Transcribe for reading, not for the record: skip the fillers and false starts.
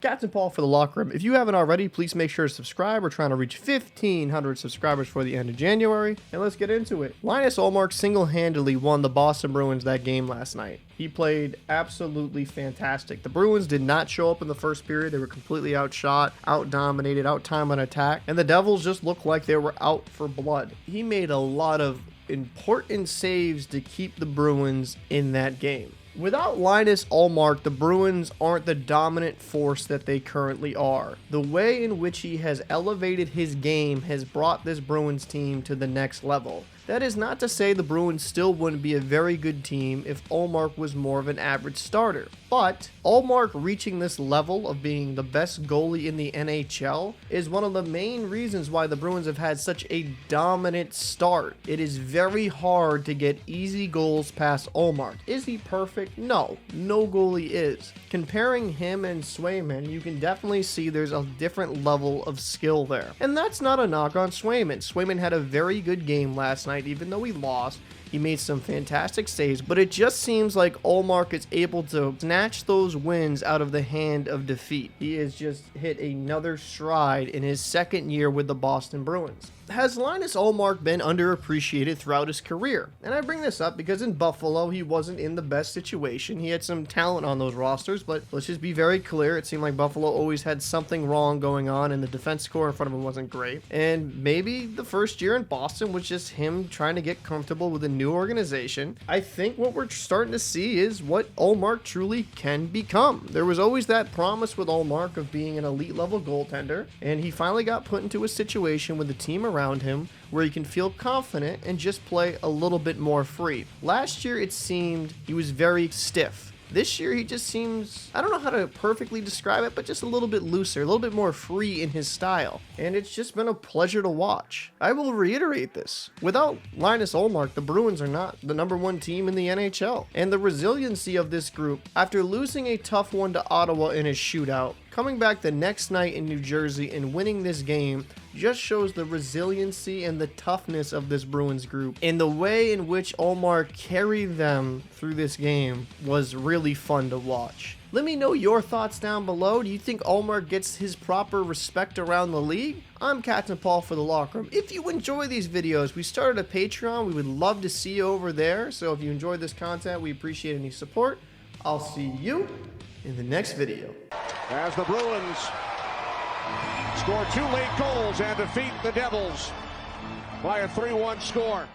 Captain Paul for the Locker Room. If you haven't already, please make sure to subscribe. We're trying to reach 1,500 subscribers for the end of January. And let's get into it. Linus Ullmark single-handedly won the Boston Bruins that game last night. He played absolutely fantastic. The Bruins did not show up in the first period. They were completely outshot, out-dominated, out-timed on attack. And the Devils just looked like they were out for blood. He made a lot of important saves to keep the Bruins in that game. Without Linus Ullmark, the Bruins aren't the dominant force that they currently are. The way in which he has elevated his game has brought this Bruins team to the next level. That is not to say the Bruins still wouldn't be a very good team if Ullmark was more of an average starter. But Ullmark reaching this level of being the best goalie in the NHL is one of the main reasons why the Bruins have had such a dominant start. It is very hard to get easy goals past Ullmark. Is he perfect? No. No goalie is. Comparing him and Swayman, you can definitely see there's a different level of skill there. And that's not a knock on Swayman. Swayman had a very good game last night, even though he lost. He made some fantastic saves, but it just seems like Ullmark is able to snatch those wins out of the hand of defeat. He has just hit another stride in his second year with the Boston Bruins. Has Linus Ullmark been underappreciated throughout his career? And I bring this up because in Buffalo, he wasn't in the best situation. He had some talent on those rosters, but let's just be very clear. It seemed like Buffalo always had something wrong going on, and the defense core in front of him wasn't great. And maybe the first year in Boston was just him trying to get comfortable with a new organization. I think what we're starting to see is what Ullmark truly can become. There was always that promise with Ullmark of being an elite level goaltender, and he finally got put into a situation with the team around him where he can feel confident and just play a little bit more free. Last year it seemed he was very stiff. This year he just seems, I don't know how to perfectly describe it, but just a little bit looser, a little bit more free in his style. And it's just been a pleasure to watch. I will reiterate this. Without Linus Ullmark, the Bruins are not the #1 team in the NHL. And the resiliency of this group, after losing a tough one to Ottawa in a shootout, coming back the next night in New Jersey and winning this game just shows the resiliency and the toughness of this Bruins group. And the way in which Ullmark carried them through this game was really fun to watch. Let me know your thoughts down below. Do you think Ullmark gets his proper respect around the league? I'm Captain Paul for the Locker Room. If you enjoy these videos, we started a Patreon. We would love to see you over there. So if you enjoyed this content, we appreciate any support. I'll see you in the next video. As the Bruins score 2 late goals and defeat the Devils by a 3-1 score.